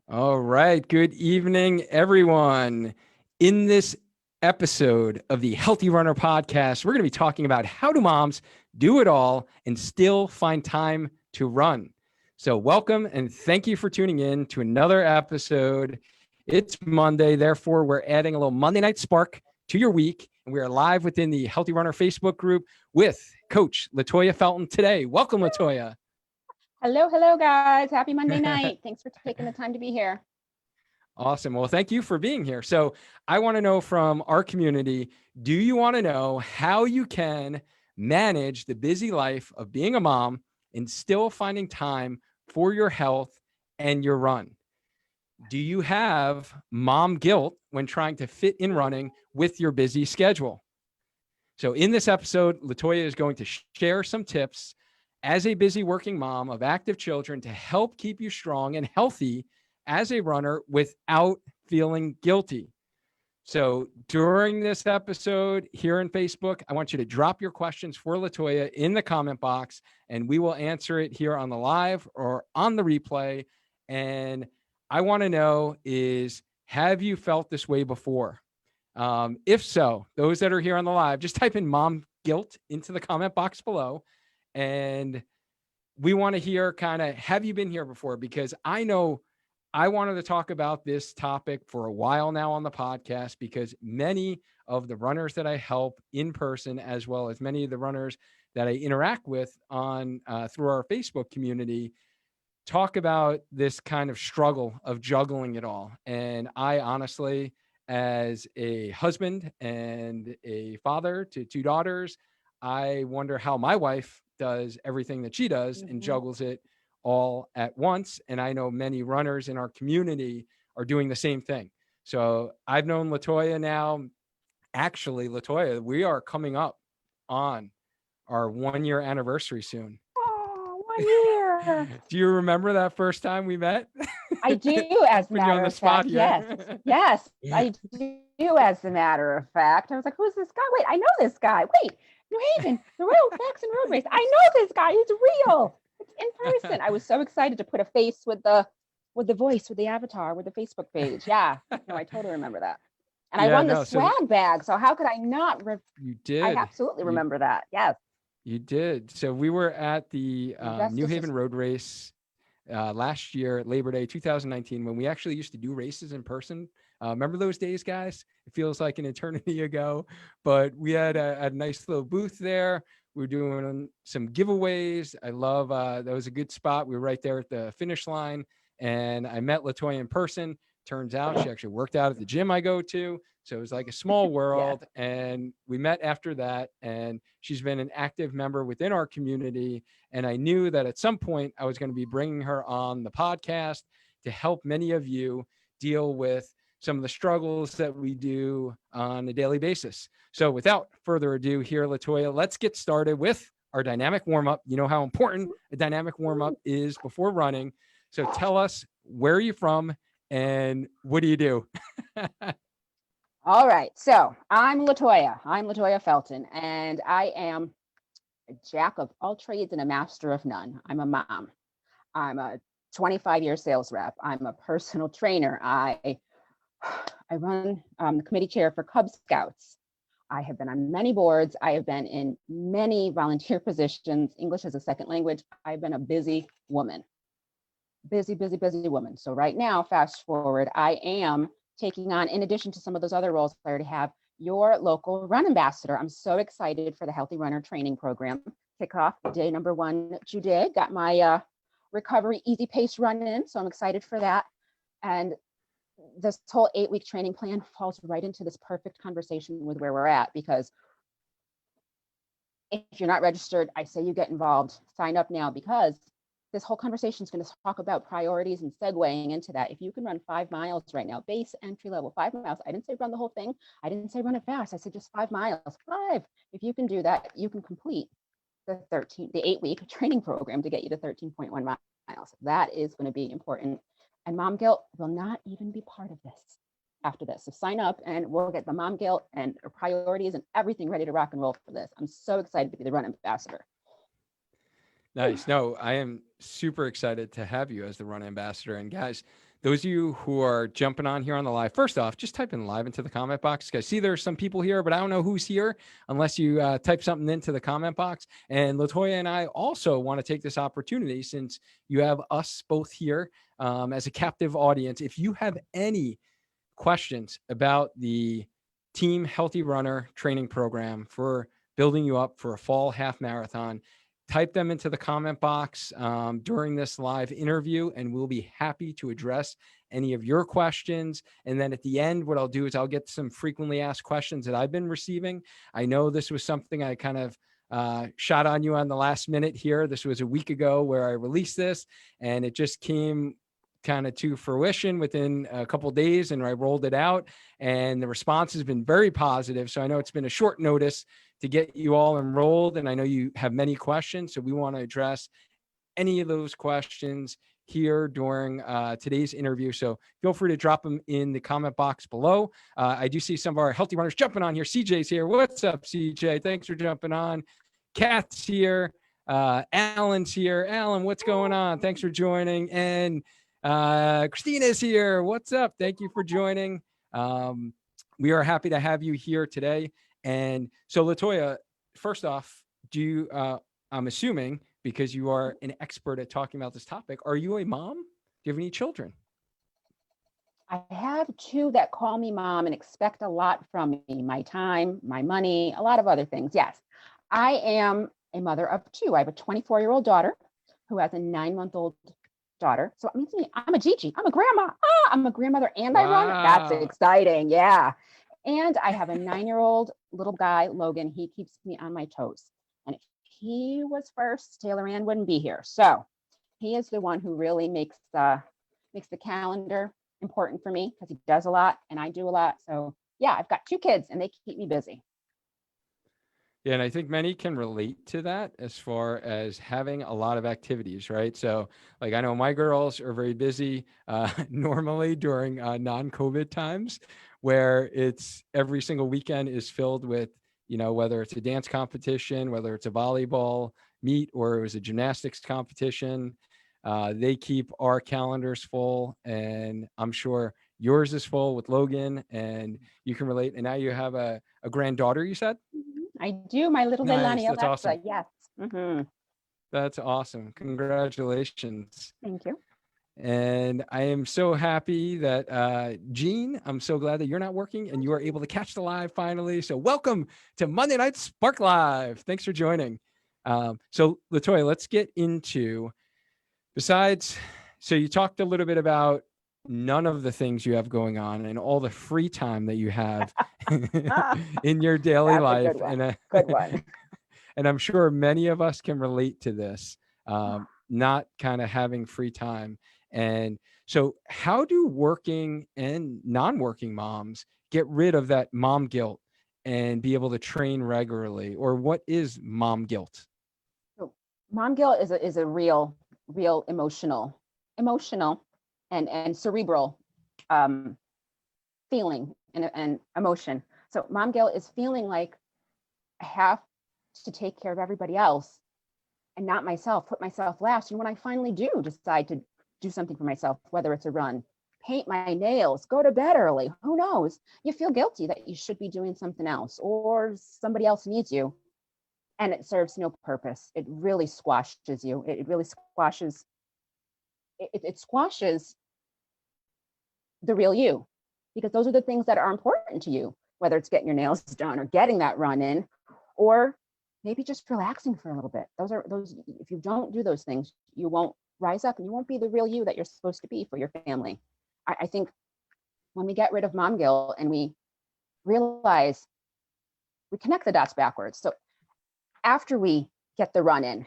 All right. Good evening, everyone. In this episode of the Healthy Runner podcast, we're going to be talking about how do moms do it all and still find time to run. So, welcome and thank you for tuning in to another episode. It's Monday, therefore, we're adding a little Monday night spark to your week. And we are live within the Healthy Runner Facebook group with Coach LaToya Felton today. Welcome, LaToya. Hello, guys. Happy Monday night. Thanks for taking the time to be here. Awesome. Well, thank you for being here. So I want to know from our community, do you want to know how you can manage the busy life of being a mom and still finding time for your health and your run? Do you have mom guilt when trying to fit in running with your busy schedule? So in this episode, LaToya is going to share some tips as a busy working mom of active children to help keep you strong and healthy as a runner without feeling guilty. So during this episode here on Facebook, I want you to drop your questions for LaToya in the comment box, and we will answer it here on the live or on the replay. And I want to know is, have you felt this way before? If so, those that are here on the live, just type in mom guilt into the comment box below. And we want to hear kind of, have you been here before? Because I know I wanted to talk about this topic for a while now on the podcast, because many of the runners that I help in person, as well as many of the runners that I interact with on through our Facebook community, talk about this kind of struggle of juggling it all. And I honestly, as a husband and a father to two daughters, I wonder how my wife does everything that she does and juggles it all at once. And I know many runners in our community are doing the same thing. So I've known LaToya now. Actually, LaToya, we are coming up on our 1 year anniversary soon. Oh, 1 year. Do you remember that first time we met? I do, as a matter of fact. Yes. Yes, I do, as a matter of fact. I was like, who's this guy? Wait, I know this guy. Wait, New Haven, the Royal Saxon Road Race. I know this guy. He's real. It's in person. I was so excited to put a face with the voice, with the avatar, with the Facebook page. Yeah. No, I totally remember that. And I won the swag bag. So how could I not? You did. I absolutely remember that. Yes. You did. So we were at the New Haven Road Race last year, Labor Day 2019, when we actually used to do races in person. Remember those days, guys? It feels like an eternity ago, but we had a nice little booth there. We were doing some giveaways. I love that was a good spot. We were right there at the finish line, and I met LaToya in person. Turns out she actually worked out at the gym I go to. So it was like a small world. Yeah. And we met after that, and she's been an active member within our community. And I knew that at some point I was going to be bringing her on the podcast to help many of you deal with some of the struggles that we do on a daily basis. So without further ado here, LaToya, let's get started with our dynamic warm-up. You know how important a dynamic warm-up is before running. So tell us, where are you from and what do you do? All right. So I'm LaToya Felton, and I am a jack of all trades and a master of none. I'm a mom. I'm a 25-year sales rep. I'm a personal trainer. I run the committee chair for Cub Scouts. I have been on many boards. I have been in many volunteer positions, English as a second language. I've been a busy woman. Busy woman. So right now, fast forward, I am taking on, in addition to some of those other roles I already have, your local run ambassador. I'm so excited for the Healthy Runner training program. Kickoff day number 1 today. Got my recovery easy pace run in, so I'm excited for that. And this whole 8-week training plan falls right into this perfect conversation with where we're at, because if you're not registered, I say you get involved. Sign up now, because this whole conversation is going to talk about priorities and segueing into that. If you can run 5 miles right now, base entry level 5 miles. I didn't say run the whole thing. I didn't say run it fast. I said just 5 miles. 5. If you can do that, you can complete the 8-week training program to get you to 13.1 miles. That is going to be important. And mom guilt will not even be part of this after this. So sign up and we'll get the mom guilt and priorities and everything ready to rock and roll for this. I'm so excited to be the run ambassador. Nice. No, I am super excited to have you as the Run Ambassador. And guys, those of you who are jumping on here on the live, first off, just type in live into the comment box. Guys, see, there's some people here, but I don't know who's here unless you type something into the comment box. And LaToya and I also want to take this opportunity, since you have us both here as a captive audience. If you have any questions about the Team Healthy Runner training program for building you up for a fall half marathon, type them into the comment box during this live interview, and we'll be happy to address any of your questions. And then at the end, what I'll do is I'll get some frequently asked questions that I've been receiving. I know this was something I kind of shot on you on the last minute here. This was a week ago where I released this, and it just came kind of to fruition within a couple of days, and I rolled it out, and the response has been very positive. So I know it's been a short notice to get you all enrolled, and I know you have many questions, so we want to address any of those questions here during today's interview. So feel free to drop them in the comment box below. I do see some of our healthy runners jumping on here. CJ's here. What's up, CJ? Thanks for jumping on. Kat's here. Alan's here. Alan, what's going on? Thanks for joining. And Christina's here. What's up? Thank you for joining. We are happy to have you here today. And so, LaToya, first off, I'm assuming, because you are an expert at talking about this topic, are you a mom? Do you have any children? I have two that call me mom and expect a lot from me, my time, my money, a lot of other things. Yes, I am a mother of two. I have a 24-year-old daughter who has a 9-month-old daughter. So it means me, I'm a Gigi. I'm a grandma. I'm a grandmother and Wow. I run. That's exciting. Yeah. And I have a 9-year-old little guy, Logan. He keeps me on my toes. And if he was first, Taylor Ann wouldn't be here. So he is the one who really makes the calendar important for me, because he does a lot and I do a lot. So yeah, I've got two kids and they keep me busy. Yeah, and I think many can relate to that as far as having a lot of activities, right? So like, I know my girls are very busy normally during non-COVID times, where it's every single weekend is filled with, whether it's a dance competition, whether it's a volleyball meet, or it was a gymnastics competition. They keep our calendars full, and I'm sure yours is full with Logan, and you can relate. And now you have a granddaughter, you said? I do. My little Nice. Leilani That's Alexa. awesome. Yes. Mm-hmm. That's awesome. Congratulations. Thank you. And I am so happy that Jean, I'm so glad that you're not working and you are able to catch the live finally. So welcome to Monday Night Spark Live. Thanks for joining. So LaToya, let's get into, so you talked a little bit about none of the things you have going on and all the free time that you have in your daily That's life. a good one. Good one. And I'm sure many of us can relate to this, not kind of having free time. And so how do working and non-working moms get rid of that mom guilt and be able to train regularly? Or what is mom guilt? So mom guilt is a real emotional and cerebral feeling and emotion. So mom guilt is feeling like I have to take care of everybody else and not myself, put myself last. And when I finally do decide to do something for myself, whether it's a run, paint my nails, go to bed early, who knows? You feel guilty that you should be doing something else, or somebody else needs you, and it serves no purpose. It really squashes you. It really squashes, it squashes the real you, because those are the things that are important to you, whether it's getting your nails done or getting that run in, or maybe just relaxing for a little bit. Those, if you don't do those things, you won't rise up and you won't be the real you that you're supposed to be for your family. I think when we get rid of mom guilt and we realize, we connect the dots backwards. So after we get the run in,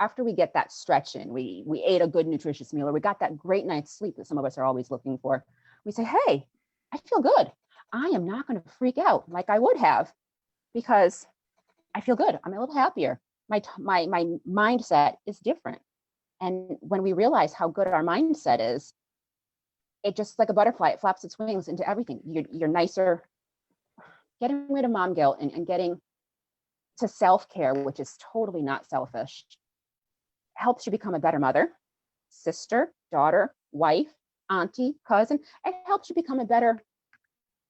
after we get that stretch in, we ate a good nutritious meal, or we got that great night's sleep that some of us are always looking for, we say, hey, I feel good. I am not going to freak out like I would have, because I feel good. I'm a little happier. My mindset is different. And when we realize how good our mindset is, it just like a butterfly, it flaps its wings into everything. You're nicer. Getting rid of mom guilt and getting to self-care, which is totally not selfish. helps you become a better mother, sister, daughter, wife, auntie, cousin. It helps you become a better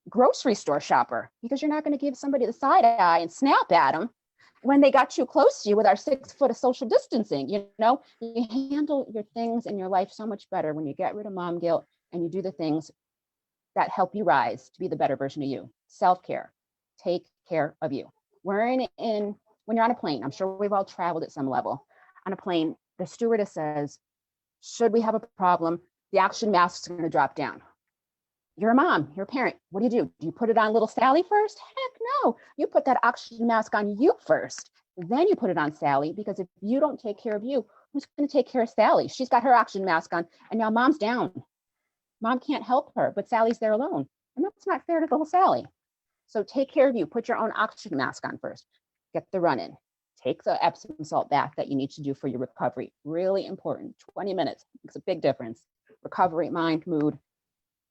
grocery store shopper because you're not going to give somebody the side eye and snap at them when they got too close to you with our 6 foot of social distancing. You know, you handle your things in your life so much better when you get rid of mom guilt and you do the things that help you rise to be the better version of you. Self-care, take care of you. When you're on a plane, I'm sure we've all traveled at some level. On a plane, the stewardess says, should we have a problem, the oxygen mask is going to drop down. You're a mom, you're a parent. What do? Do you put it on little Sally first? Heck no. You put that oxygen mask on you first. Then you put it on Sally, because if you don't take care of you, who's going to take care of Sally? She's got her oxygen mask on, and now mom's down. Mom can't help her, but Sally's there alone. And that's not fair to little Sally. So take care of you. Put your own oxygen mask on first. Get the run in. Take the Epsom salt bath that you need to do for your recovery. Really important. 20 minutes makes a big difference. Recovery, mind, mood,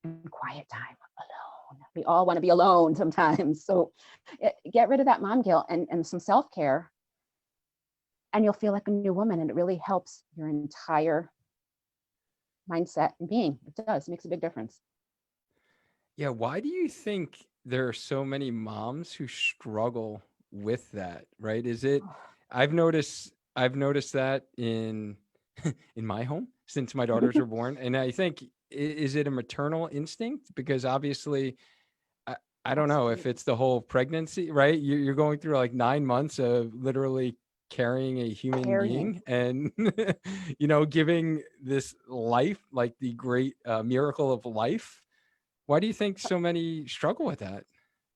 and quiet time alone. We all want to be alone sometimes. So get rid of that mom guilt and some self-care, and you'll feel like a new woman. And it really helps your entire mindset and being. It does. It makes a big difference. Yeah. Why do you think there are so many moms who struggle with that? Right? Is it, I've noticed that in in my home since my daughters were born. And I think, is it a maternal instinct? Because obviously, I don't know if it's the whole pregnancy, right? You're going through like 9 months of literally carrying a human being and, giving this life, like the great miracle of life. Why do you think so many struggle with that?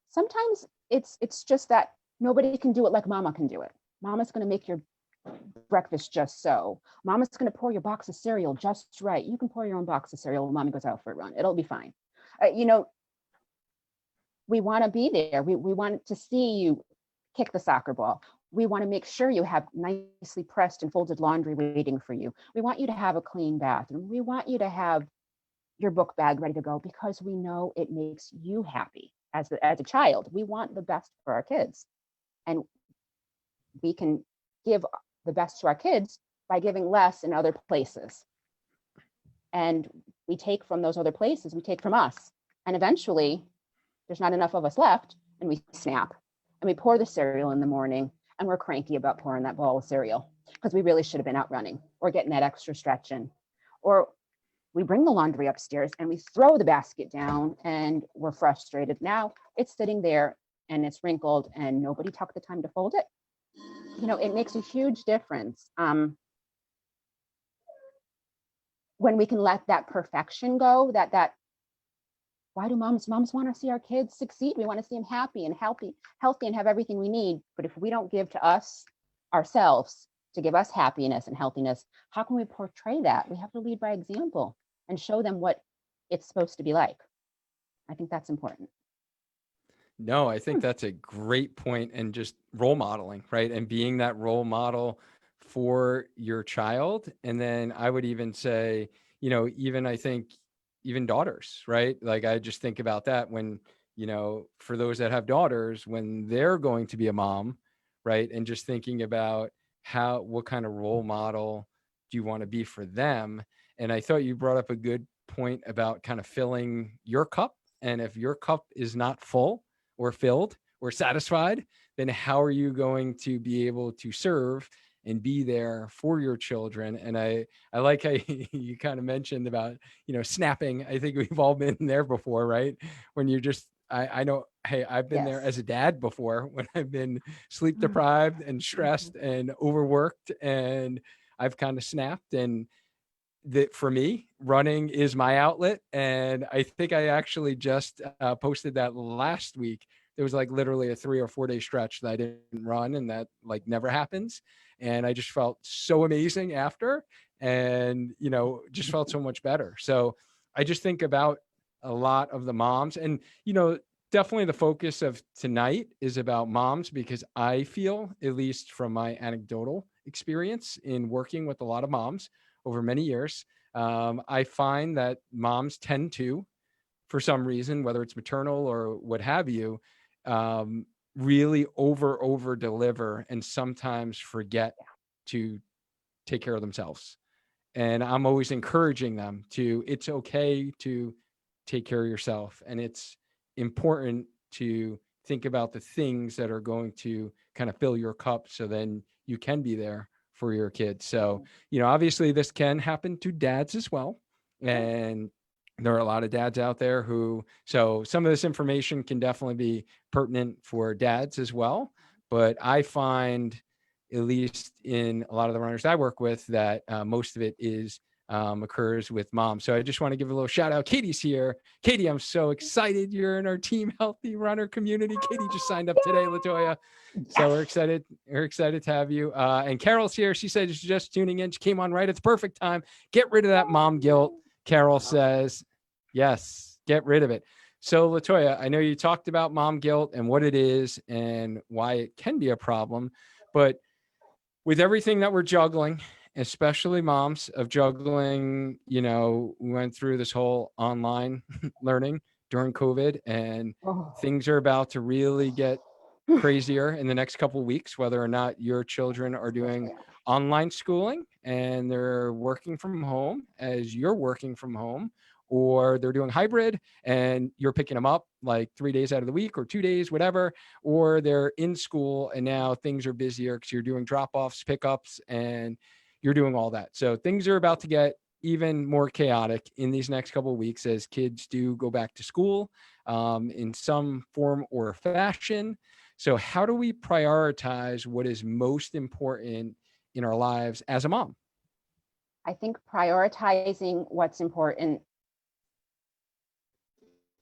Sometimes it's just that nobody can do it like mama can do it. Mama's going to make your breakfast just so. Mama's going to pour your box of cereal just right. You can pour your own box of cereal when mommy goes out for a run. It'll be fine. We want to be there. We want to see you kick the soccer ball. We want to make sure you have nicely pressed and folded laundry waiting for you. We want you to have a clean bathroom. We want you to have your book bag ready to go, because we know it makes you happy as a child. We want the best for our kids. And we can give the best to our kids by giving less in other places. And we take from those other places, we take from us. And eventually, there's not enough of us left, and we snap. And we pour the cereal in the morning, and we're cranky about pouring that bowl of cereal because we really should have been out running or getting that extra stretch in. Or we bring the laundry upstairs and we throw the basket down, and we're frustrated. Now it's sitting there and it's wrinkled and nobody took the time to fold it. It makes a huge difference when we can let that perfection go. That why do moms want to see our kids succeed? We want to see them happy and healthy and have everything we need. But if we don't give to us ourselves to give us happiness and healthiness, how can we portray that? We have to lead by example and show them what it's supposed to be like. I think that's important. No, I think that's a great point, and just role modeling, right? And being that role model for your child. And then I would even say, even I think even daughters, right? Like I just think about that when, for those that have daughters, when they're going to be a mom, right? And just thinking about what kind of role model do you want to be for them? And I thought you brought up a good point about kind of filling your cup. And if your cup is not full or filled or satisfied, then how are you going to be able to serve and be there for your children? And I like how you kind of mentioned about, snapping. I think we've all been there before, right? When you're just, I know, hey, I've been there as a dad before when I've been sleep deprived and stressed and overworked, and I've kind of snapped. And that for me, running is my outlet. And I think I actually just posted that last week. There was like literally a 3 or 4 day stretch that I didn't run, and that like never happens. And I just felt so amazing after, and, just felt so much better. So I just think about a lot of the moms, and, definitely the focus of tonight is about moms, because I feel, at least from my anecdotal experience in working with a lot of moms over many years, I find that moms tend to, for some reason, whether it's maternal or what have you, really over deliver, and sometimes forget to take care of themselves. And I'm always encouraging them to, it's okay to take care of yourself. And it's important to think about the things that are going to kind of fill your cup so then you can be there for your kids. So, obviously this can happen to dads as well. And there are a lot of dads out there so some of this information can definitely be pertinent for dads as well. But I find, at least in a lot of the runners I work with, that most of it occurs with moms. So I just want to give a little shout out. Katie's here. Katie, I'm so excited you're in our Team Healthy Runner community. Katie just signed up today, LaToya. So we're excited. We're excited to have you. And Carol's here. She said she's just tuning in. She came on right at the perfect time. Get rid of that mom guilt. Carol says, yes, get rid of it. So LaToya, I know you talked about mom guilt and what it is and why it can be a problem, but with everything that we're juggling, especially moms of juggling, we went through this whole online learning during COVID, and things are about to really get crazier in the next couple of weeks, whether or not your children are doing online schooling and they're working from home as you're working from home, or they're doing hybrid and you're picking them up like 3 days out of the week or 2 days, whatever, or they're in school and now things are busier because you're doing drop-offs, pickups, and you're doing all that. So things are about to get even more chaotic in these next couple of weeks as kids do go back to school in some form or fashion. So how do we prioritize what is most important in our lives as a mom? I think prioritizing what's important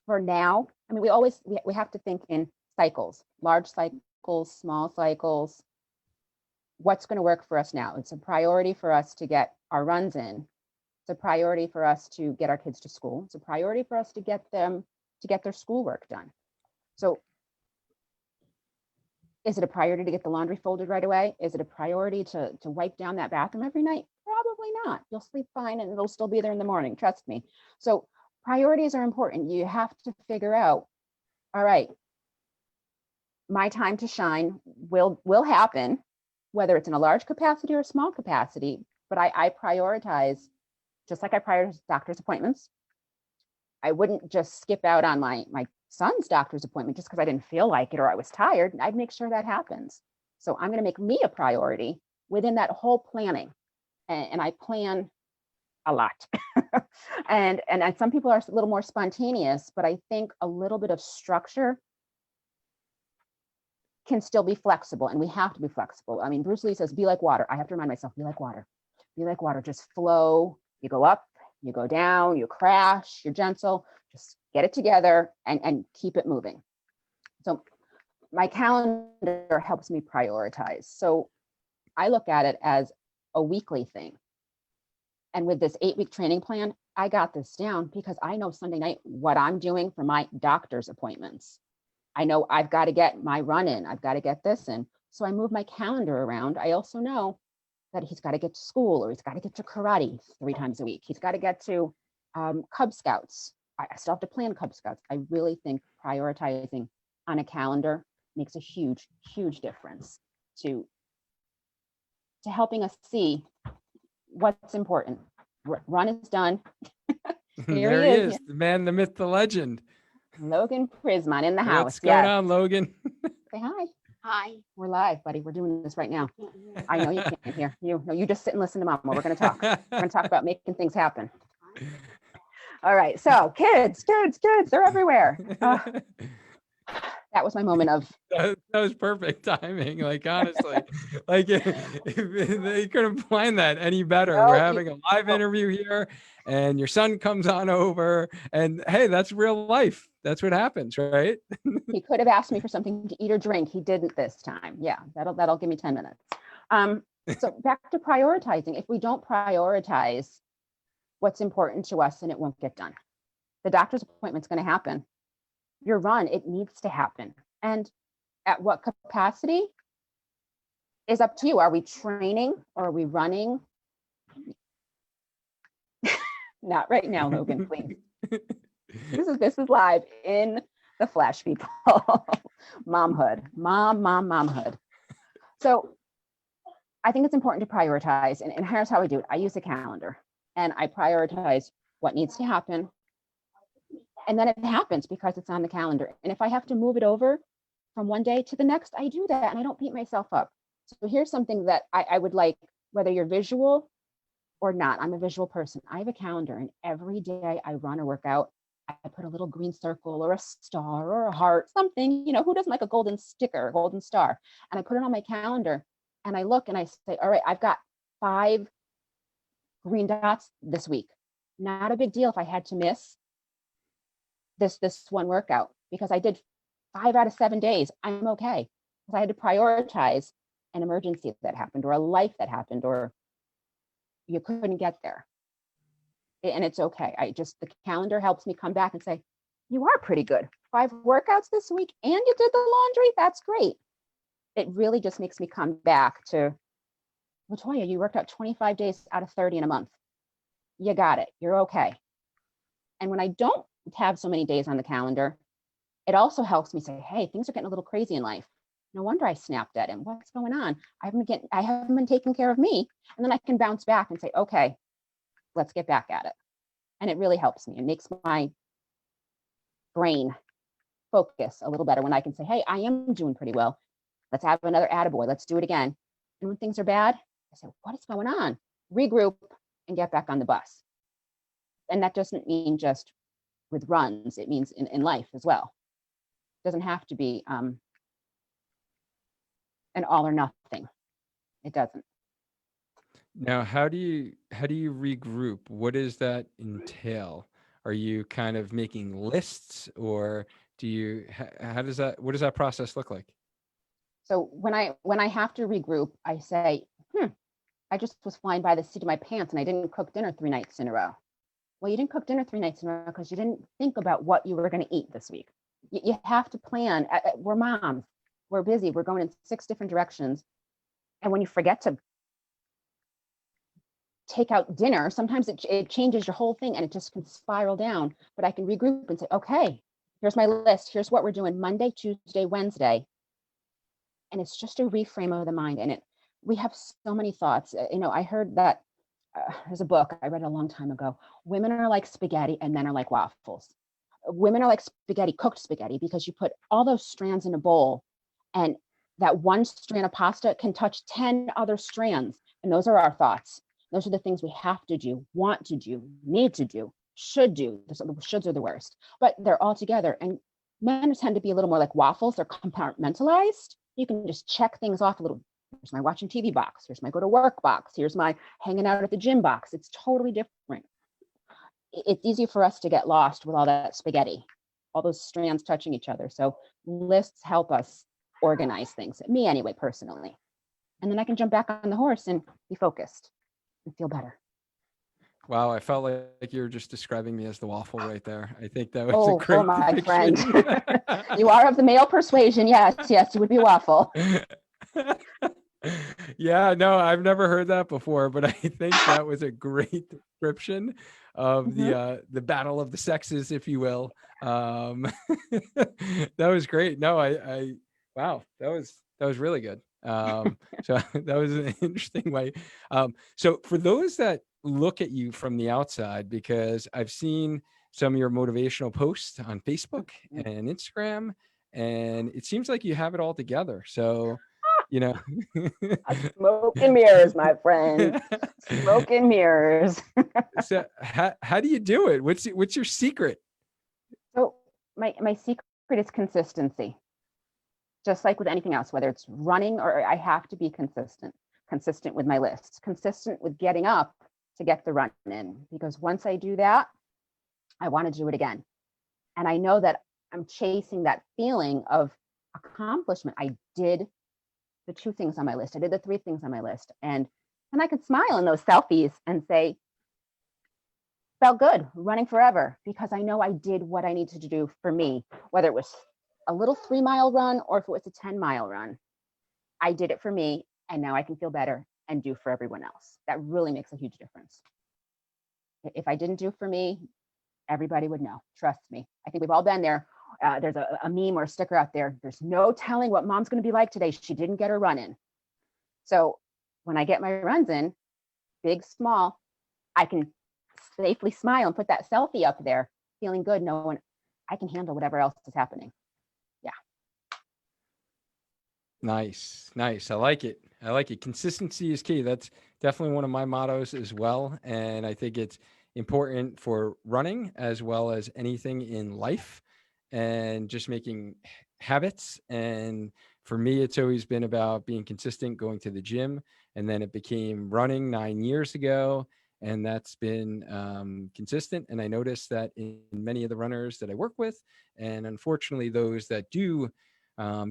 for now. I mean, we have to think in cycles, large cycles, small cycles. What's going to work for us now? It's a priority for us to get our runs in. It's a priority for us to get our kids to school. It's a priority for us to get their schoolwork done. So is it a priority to get the laundry folded right away? Is it a priority to wipe down that bathroom every night? Probably not. You'll sleep fine and it'll still be there in the morning. Trust me. So priorities are important. You have to figure out, all right, my time to shine will happen, whether it's in a large capacity or a small capacity, but I prioritize, just like I prioritize doctor's appointments. I wouldn't just skip out on my son's doctor's appointment just because I didn't feel like it or I was tired. I'd make sure that happens. So I'm going to make me a priority within that whole planning. And I plan a lot. and some people are a little more spontaneous, but I think a little bit of structure can still be flexible, and we have to be flexible. I mean, Bruce Lee says, be like water. I have to remind myself, be like water. Be like water, just flow. You go up, you go down, you crash, you're gentle, just get it together and keep it moving. So my calendar helps me prioritize. So I look at it as a weekly thing. And with this 8-week training plan, I got this down because I know Sunday night what I'm doing for my doctor's appointments. I know I've got to get my run in. I've got to get this in. So I move my calendar around. I also know that he's got to get to school, or he's got to get to karate 3 times a week. He's got to get to Cub Scouts. I still have to plan Cub Scouts. I really think prioritizing on a calendar makes a huge, huge difference to helping us see what's important. Run is done. There he is, the man, the myth, the legend. Logan Prisman in the house. What's going on, Logan? Say hi. Hi. We're live, buddy. We're doing this right now. I know you can't hear. You just sit and listen to Mama. We're going to talk. We're going to talk about making things happen. All right. So kids, they're everywhere. That was my moment of. That was perfect timing. Like, honestly, like they couldn't plan that any better. No, we're having a live interview here and your son comes on over, and hey, that's real life. That's what happens, right? He could have asked me for something to eat or drink. He didn't this time. Yeah, that'll give me 10 minutes. So back to prioritizing. If we don't prioritize what's important to us, then it won't get done. The doctor's appointment's going to happen. Your run, it needs to happen. And at what capacity is up to you. Are we training or are we running? Not right now, Logan, please. This is live in the flesh, people. Momhood. Momhood. So I think it's important to prioritize. And here's how I do it. I use a calendar and I prioritize what needs to happen. And then it happens because it's on the calendar. And if I have to move it over from one day to the next, I do that and I don't beat myself up. So here's something that I would like, whether you're visual or not, I'm a visual person. I have a calendar and every day I run or work out, I put a little green circle or a star or a heart, something, who doesn't like a golden sticker, a golden star? And I put it on my calendar and I look and I say, all right, I've got 5 green dots this week. Not a big deal if I had to miss this one workout because I did 5 out of 7 days. I'm okay because I had to prioritize an emergency that happened or a life that happened or you couldn't get there. And it's okay. The calendar helps me come back and say, you are pretty good. 5 workouts this week and you did the laundry. That's great. It really just makes me come back to, LaToya, you worked out 25 days out of 30 in a month. You got it. You're okay. And when I don't have so many days on the calendar, it also helps me say, hey, things are getting a little crazy in life. No wonder I snapped at him. What's going on? I haven't been taking care of me. And then I can bounce back and say, okay, let's get back at it. And it really helps me. It makes my brain focus a little better when I can say, hey, I am doing pretty well. Let's have another attaboy. Let's do it again. And when things are bad, I say, what is going on? Regroup and get back on the bus. And that doesn't mean just with runs. It means in life as well. It doesn't have to be an all or nothing. It doesn't. Now, how do you regroup? What does that entail? Are you kind of making lists, or do you? What does that process look like? So when I have to regroup, I say, I just was flying by the seat of my pants and I didn't cook dinner 3 nights in a row. Well, you didn't cook dinner 3 nights in a row because you didn't think about what you were going to eat this week. You have to plan. We're moms. We're busy. We're going in 6 different directions. And when you forget to take out dinner, sometimes it changes your whole thing and it just can spiral down. But I can regroup and say, okay, here's my list. Here's what we're doing Monday, Tuesday, Wednesday. And it's just a reframe of the mind. And we have so many thoughts. I heard that there's a book I read a long time ago. Women are like spaghetti and men are like waffles. Women are like spaghetti, cooked spaghetti, because you put all those strands in a bowl and that one strand of pasta can touch 10 other strands. And those are our thoughts. Those are the things we have to do, want to do, need to do, should do. The shoulds are the worst, but they're all together. And men tend to be a little more like waffles. They're compartmentalized. You can just check things off a little. Here's my watching TV box. Here's my go to work box. Here's my hanging out at the gym box. It's totally different. It's easy for us to get lost with all that spaghetti, all those strands touching each other. So lists help us organize things, me anyway, personally. And then I can jump back on the horse and be focused and feel better. Wow, I felt like you were just describing me as the waffle right there. I think that was a great my depiction. friend. You are of the male persuasion. Yes, you would be a waffle. Yeah, no, I've never heard that before, but I think that was a great description of the battle of the sexes, if you will. That was great. No, wow, that was really good. So that was an interesting way. So for those that look at you from the outside, because I've seen some of your motivational posts on Facebook and Instagram, and it seems like you have it all together. So, smoke and mirrors, my friend. Smoke and mirrors. So how do you do it? What's your secret? So my secret is consistency. Just like with anything else, whether it's running or I have to be consistent with my lists, consistent with getting up to get the run in. Because once I do that, I want to do it again. And I know that I'm chasing that feeling of accomplishment. I did the 2 things on my list. I did the 3 things on my list. And I could smile in those selfies and say, felt good running forever, because I know I did what I needed to do for me, whether it was a little 3-mile run or if it was a 10-mile run. I did it for me, and now I can feel better and do for everyone else. That really makes a huge difference. If I didn't do for me, everybody would know. Trust me. I think we've all been there. There's a meme or a sticker out there. There's no telling what mom's going to be like today. She didn't get her run in. So when I get my runs in, big, small, I can safely smile and put that selfie up there, feeling good, knowing I can handle whatever else is happening. Yeah. Nice. Nice. I like it. I like it. Consistency is key. That's definitely one of my mottos as well. And I think it's important for running as well as anything in life and just making habits. And for me, it's always been about being consistent, going to the gym. And then it became running 9 years ago. And that's been consistent. And I noticed that in many of the runners that I work with, and unfortunately, those that do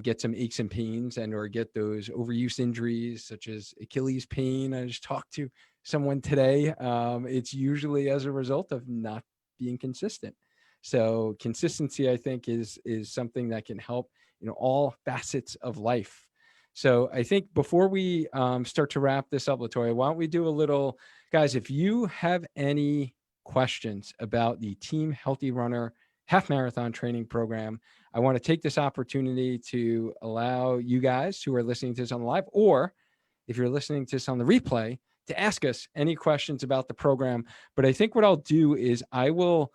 get some aches and pains and or get those overuse injuries such as Achilles pain. I just talked to someone today. It's usually as a result of not being consistent. So consistency, I think, is something that can help all facets of life. So I think before we start to wrap this up, LaToya, why don't we do a little, guys? If you have any questions about the Team Healthy Runner half marathon training program, I want to take this opportunity to allow you guys who are listening to this on the live, or if you're listening to this on the replay, to ask us any questions about the program. But I think what I'll do is I will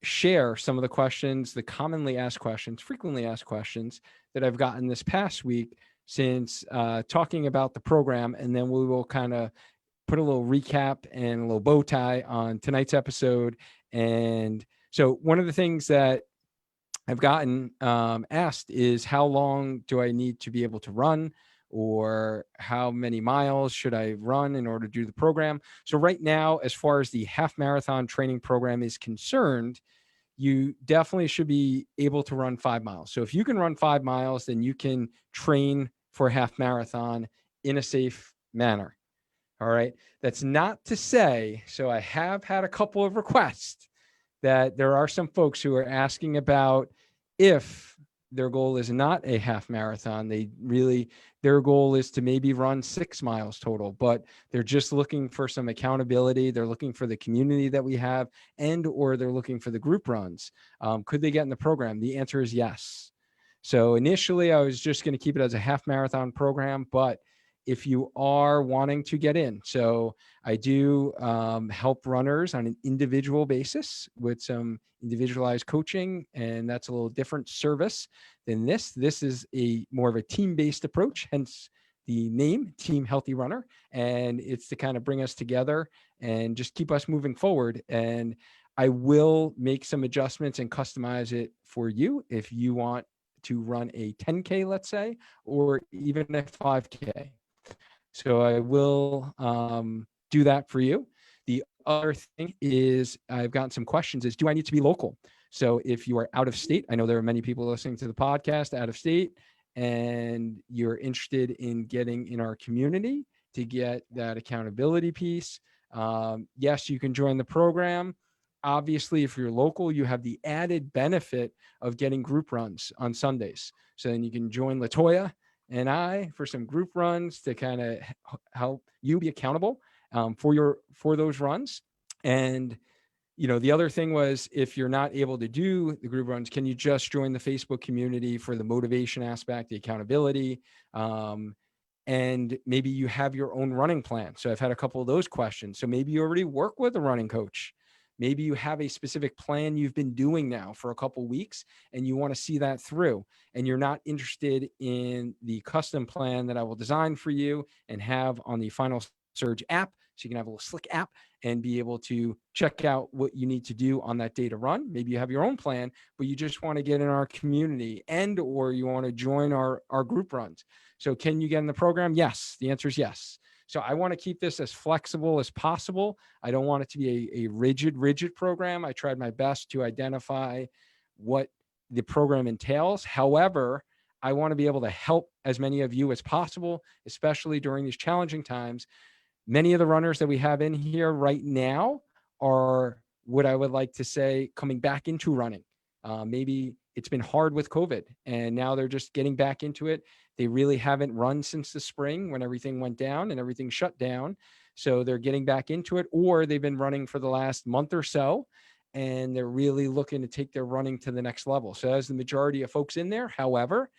share some of the questions, the commonly asked questions, frequently asked questions that I've gotten this past week since talking about the program. And then we will kind of put a little recap and a little bow tie on tonight's episode. And so one of the things that I've gotten asked is how long do I need to be able to run, or how many miles should I run in order to do the program? So right now, as far as the half marathon training program is concerned, you definitely should be able to run 5 miles. So if you can run 5 miles, then you can train for a half marathon in a safe manner. All right. That's not to say, so I have had a couple of requests that there are some folks who are asking about if their goal is not a half marathon. Their goal is to maybe run 6 miles total, but they're just looking for some accountability. They're looking for the community that we have, or they're looking for the group runs. Could they get in the program? The answer is yes. So initially I was just going to keep it as a half marathon program, but if you are wanting to get in. So I do help runners on an individual basis with some individualized coaching, and that's a little different service than this. This is a more of a team-based approach, hence the name Team Healthy Runner. And it's to kind of bring us together and just keep us moving forward. And I will make some adjustments and customize it for you if you want to run a 10K, let's say, or even a 5K. So I will do that for you. The other thing is I've gotten some questions is, do I need to be local? So if you are out of state, I know there are many people listening to the podcast out of state, and you're interested in getting in our community to get that accountability piece. Yes, you can join the program. Obviously, if you're local, you have the added benefit of getting group runs on Sundays. So then you can join LaToya and I for some group runs to kind of help you be accountable for those runs. And the other thing was, if you're not able to do the group runs, can you just join the Facebook community for the motivation aspect, the accountability, and maybe you have your own running plan. So I've had a couple of those questions. So maybe you already work with a running coach. Maybe you have a specific plan you've been doing now for a couple of weeks and you want to see that through, and you're not interested in the custom plan that I will design for you and have on the Final Surge app. So you can have a little slick app and be able to check out what you need to do on that day to run. Maybe you have your own plan, but you just want to get in our community or you want to join our group runs. So can you get in the program? Yes. The answer is yes. So I want to keep this as flexible as possible. I don't want it to be a rigid program. I tried my best to identify what the program entails. However, I want to be able to help as many of you as possible, especially during these challenging times. Many of the runners that we have in here right now are what I would like to say coming back into running. Maybe it's been hard with COVID and now they're just getting back into it. They really haven't run since the spring when everything went down and everything shut down. So they're getting back into it, or they've been running for the last month or so and they're really looking to take their running to the next level. So that's the majority of folks in there. However,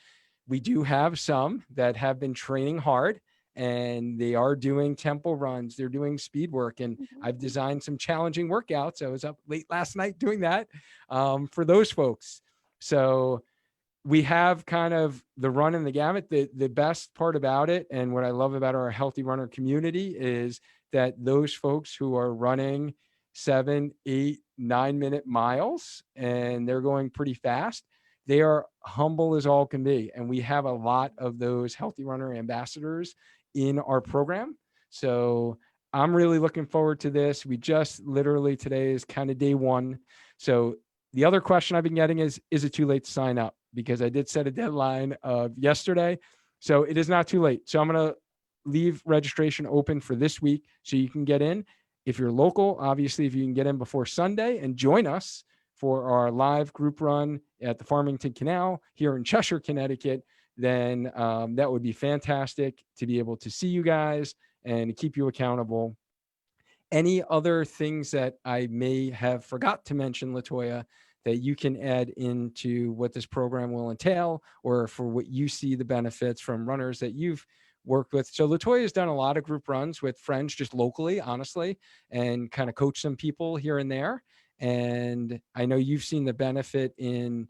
we do have some that have been training hard and they are doing tempo runs. They're doing speed work, and I've Mhm. designed some challenging workouts. I was up late last night doing that for those folks. So we have kind of the run and the gamut. The best part about it, and what I love about our healthy runner community, is that those folks who are running 7, 8, 9 minute miles and they're going pretty fast, they are humble as all can be. And we have a lot of those healthy runner ambassadors in our program. So I'm really looking forward to this. We just literally, today is kind of day one. So the other question I've been getting is it too late to sign up? Because I did set a deadline of yesterday. So it is not too late. So I'm going to leave registration open for this week so you can get in. If you're local, obviously, if you can get in before Sunday and join us for our live group run at the Farmington Canal here in Cheshire, Connecticut, then that would be fantastic to be able to see you guys and keep you accountable. Any other things that I may have forgot to mention, LaToya, that you can add into what this program will entail, or for what you see the benefits from runners that you've worked with? So LaToya has done a lot of group runs with friends just locally, honestly, and kind of coach some people here and there. And I know you've seen the benefit in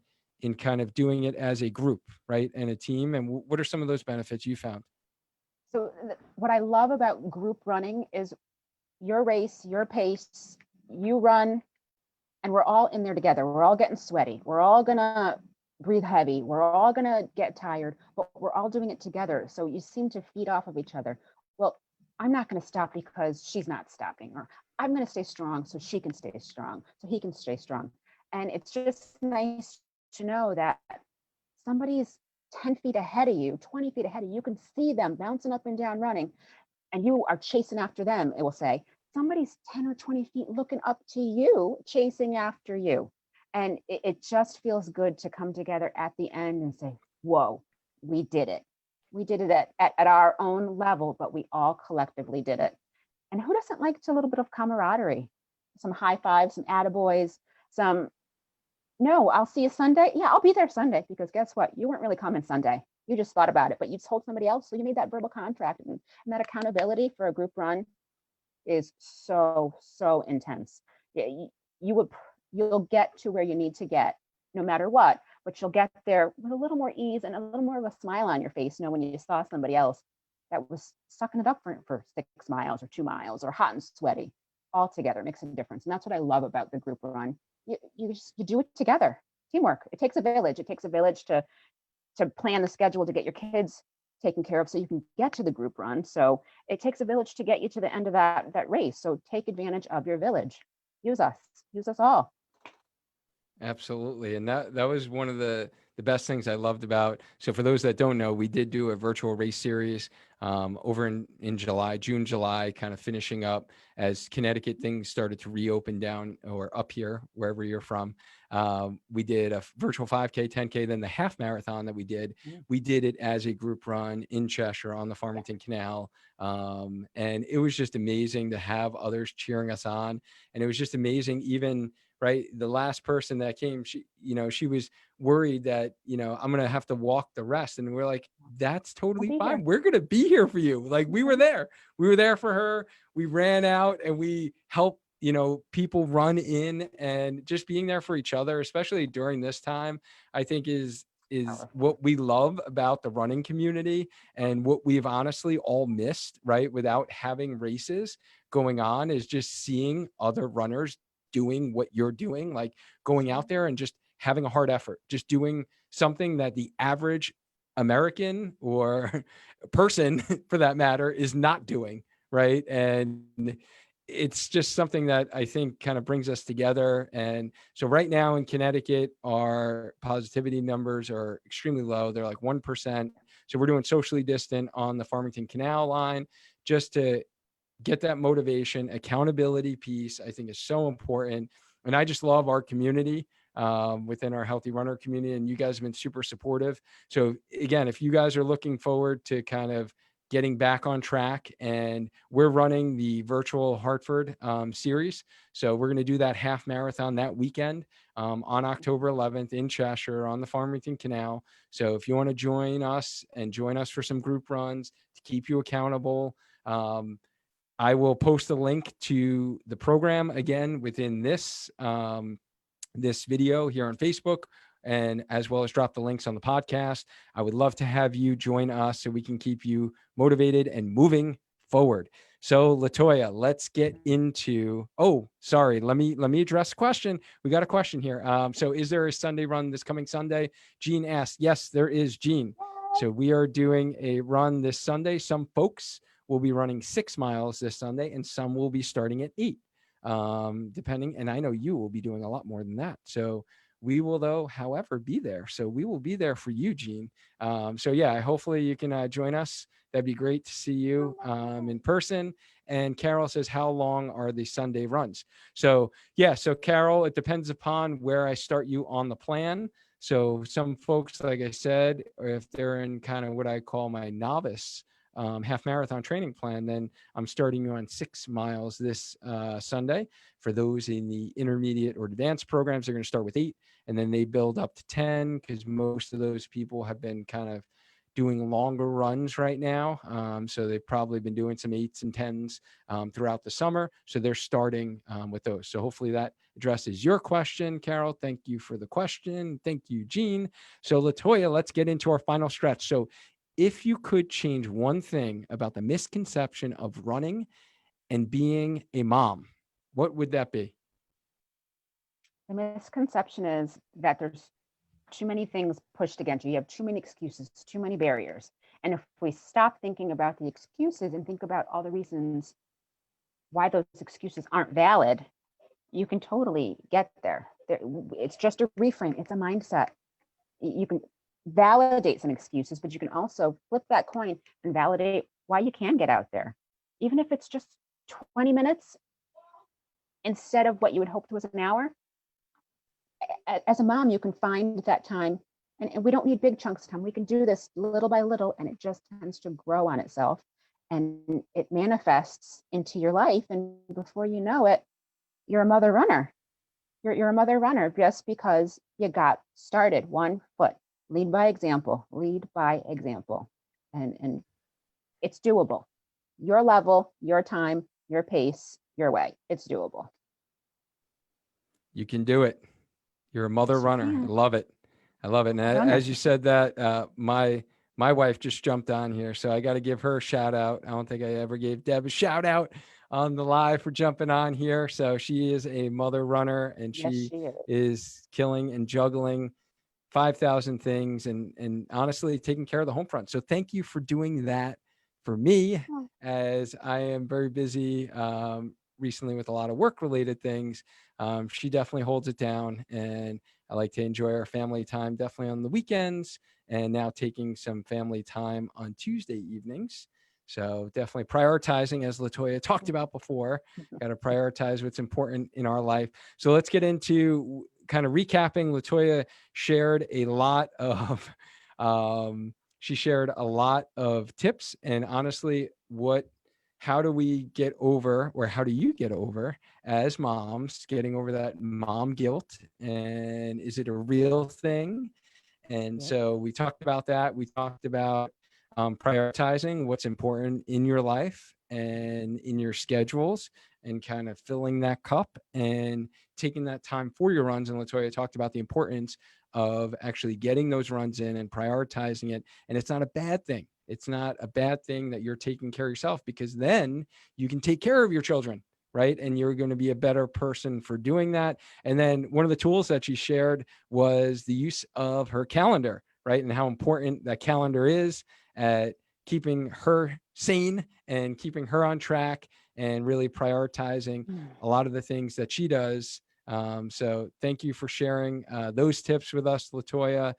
kind of doing it as a group, right? And a team. And what are some of those benefits you found? So what I love about group running is your race, your pace, you run, and we're all in there together. We're all getting sweaty. We're all gonna breathe heavy. We're all gonna get tired, but we're all doing it together. So you seem to feed off of each other. Well, I'm not gonna stop because she's not stopping, or I'm gonna stay strong so she can stay strong, so he can stay strong. And it's just nice to know that somebody's 10 feet ahead of you, 20 feet ahead of you. You can see them bouncing up and down running, and you are chasing after them. It will say somebody's 10 or 20 feet looking up to you, chasing after you. And it just feels good to come together at the end and say, whoa, we did it. We did it at our own level, but we all collectively did it. And who doesn't like a little bit of camaraderie? Some high fives, some attaboys, some, no, I'll see you Sunday. Yeah, I'll be there Sunday, because guess what? You weren't really coming Sunday. You just thought about it, but you told somebody else. So you made that verbal contract, and that accountability for a group run is so, so intense. You'll get to where you need to get no matter what, but you'll get there with a little more ease and a little more of a smile on your face, when you saw somebody else that was sucking it up for 6 miles or 2 miles or hot and sweaty. All together makes a difference. And that's what I love about the group run. You do it together. Teamwork. It takes a village. It takes a village to plan the schedule, to get your kids taken care of so you can get to the group run. So it takes a village to get you to the end of that race. So take advantage of your village. Use us all. Absolutely. And that was one of the best things I loved about. So for those that don't know, we did do a virtual race series over in July, June, July, kind of finishing up as Connecticut things started to reopen down or up here, wherever you're from. We did a virtual 5K, 10K, then the half marathon that we did. We did it as a group run in Cheshire on the Farmington Canal. And it was just amazing to have others cheering us on. And it was just amazing, even right, the last person that came, she was worried that, I'm going to have to walk the rest. And we're like, that's totally fine. We're going to be here for you. Like, we were there for her. We ran out and we helped, people run in, and just being there for each other, especially during this time, I think is what we love about the running community, and what we've honestly all missed, right? Without having races going on, is just seeing other runners doing what you're doing, like going out there and just having a hard effort, just doing something that the average American or person for that matter is not doing, right? And it's just something that I think kind of brings us together. And so right now in Connecticut, our positivity numbers are extremely low. They're like 1%. So we're doing socially distant on the Farmington Canal line, just to get that motivation. Accountability piece, I think, is so important. And I just love our community within our healthy runner community. And you guys have been super supportive. So again, if you guys are looking forward to kind of getting back on track, and we're running the virtual Hartford series. So we're going to do that half marathon that weekend on October 11th in Cheshire on the Farmington Canal. So if you want to join us for some group runs, keep you accountable. I will post a link to the program again within this this video here on Facebook, and as well as drop the links on the podcast. I would love to have you join us so we can keep you motivated and moving forward. So LaToya, let's get into, oh, sorry. Let me address the question. We got a question here. So is there a Sunday run this coming Sunday? Jean asked, yes, there is, Jean. So we are doing a run this Sunday. Some folks will be running 6 miles this Sunday, and some will be starting at 8, depending. And I know you will be doing a lot more than that. So we will, though, however, be there. So we will be there for you, Jean. So yeah, hopefully you can join us. That'd be great to see you in person. And Carol says, how long are the Sunday runs? So yeah, so Carol, it depends upon where I start you on the plan. So some folks, like I said, or if they're in kind of what I call my novice half marathon training plan, then I'm starting you on 6 miles this Sunday. For those in the intermediate or advanced programs, they're going to start with 8, and then they build up to 10, because most of those people have been kind of doing longer runs right now. So they've probably been doing some 8s and 10s throughout the summer. So they're starting with those. So hopefully that addresses your question, Carol. Thank you for the question. Thank you, Jean. So LaToya, let's get into our final stretch. So if you could change one thing about the misconception of running and being a mom, what would that be? The misconception is that there's too many things pushed against you. You have too many excuses, too many barriers. And if we stop thinking about the excuses and think about all the reasons why those excuses aren't valid, you can totally get there. It's just a reframe. It's a mindset. You can validate some excuses, but you can also flip that coin and validate why you can get out there. Even if it's just 20 minutes instead of what you would hope was an hour. As a mom, you can find that time, and we don't need big chunks of time. We can do this little by little, and it just tends to grow on itself, and it manifests into your life. And before you know it, you're a mother runner. You're a mother runner just because you got started 1 foot. Lead by example, lead by example. And it's doable. Your level, your time, your pace, your way. It's doable. You can do it. You're a mother runner. I love it. I love it. And as you said that, my wife just jumped on here, so I got to give her a shout out. I don't think I ever gave Deb a shout out on the live for jumping on here. So she is a mother runner, and she is killing and juggling 5,000 things and honestly taking care of the home front. So thank you for doing that for me, as I am very busy recently with a lot of work related things. She definitely holds it down, and I like to enjoy our family time definitely on the weekends, and now taking some family time on Tuesday evenings. So definitely prioritizing, as LaToya talked about before, got to prioritize what's important in our life. So let's get into kind of recapping. LaToya shared a lot of, she shared a lot of tips, and honestly, how do we get over, or how do you get over as moms, getting over that mom guilt? And is it a real thing? And so we talked about that. We talked about prioritizing what's important in your life and in your schedules, and kind of filling that cup and taking that time for your runs. And LaToya talked about the importance of actually getting those runs in and prioritizing it. And it's not a bad thing. It's not a bad thing that you're taking care of yourself, because then you can take care of your children, right? And you're going to be a better person for doing that. And then one of the tools that she shared was the use of her calendar, right? And how important that calendar is at keeping her sane and keeping her on track, and really prioritizing a lot of the things that she does. So thank you for sharing those tips with us, LaToya.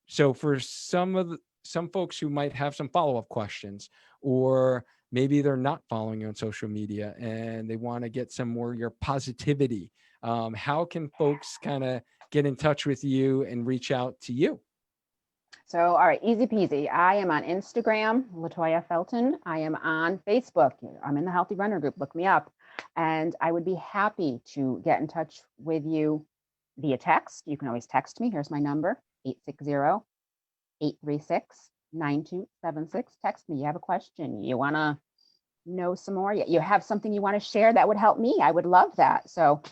So for some folks who might have some follow-up questions, or maybe they're not following you on social media and they want to get some more your positivity, how can folks kind of get in touch with you and reach out to you? So, all right, easy peasy. I am on Instagram, LaToya Felton. I am on Facebook. I'm in the Healthy Runner group. Look me up. And I would be happy to get in touch with you via text. You can always text me. Here's my number, 860-836-8255. 9276. Text me. You have a question. You want to know some more? You have something you want to share that would help me? I would love that. So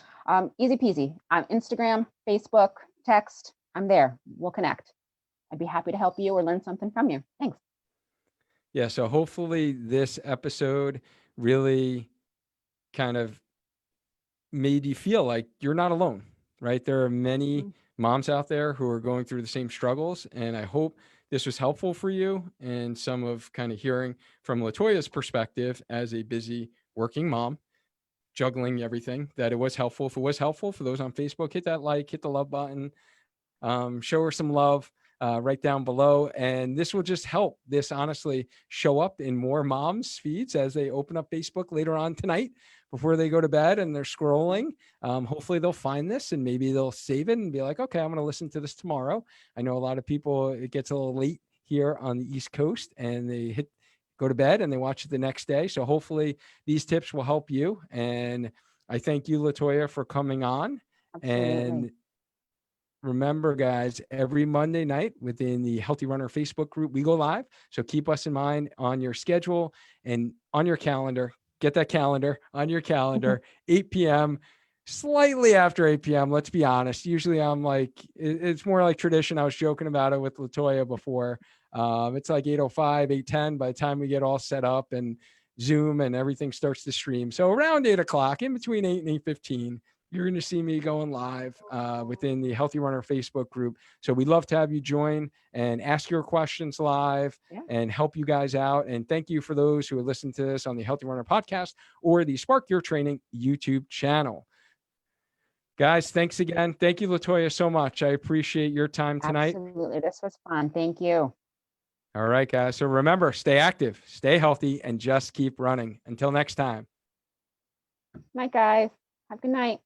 easy peasy. On Instagram, Facebook, text. I'm there. We'll connect. I'd be happy to help you or learn something from you. Thanks. Yeah. So hopefully this episode really kind of made you feel like you're not alone, right? There are many moms out there who are going through the same struggles. And I hope this was helpful for you and some of kind of hearing from LaToya's perspective as a busy working mom, juggling everything, that it was helpful. If it was helpful for those on Facebook, hit that like, hit the love button, show her some love right down below. And this will just help this honestly show up in more moms' feeds as they open up Facebook later on tonight before they go to bed and they're scrolling. Hopefully they'll find this and maybe they'll save it and be like, okay, I'm going to listen to this tomorrow. I know a lot of people, it gets a little late here on the East Coast and they go to bed and they watch it the next day. So hopefully these tips will help you. And I thank you, LaToya, for coming on. Absolutely. And remember, guys, every Monday night within the Healthy Runner Facebook group, we go live. So keep us in mind on your schedule and on your calendar. Get that calendar on your calendar, 8 p.m., slightly after 8 p.m. Let's be honest. Usually I'm like, it's more like tradition. I was joking about it with LaToya before. It's like 8:05, 8:10 by the time we get all set up and Zoom and everything starts to stream. So around 8 o'clock, in between 8 and 8:15, you're going to see me going live within the Healthy Runner Facebook group. So we'd love to have you join and ask your questions live and help you guys out. And thank you for those who are listening to this on the Healthy Runner podcast or the Spark Your Training YouTube channel. Guys, thanks again. Thank you, LaToya, so much. I appreciate your time tonight. Absolutely. This was fun. Thank you. All right, guys. So remember, stay active, stay healthy, and just keep running. Until next time. Night, guys. Have a good night.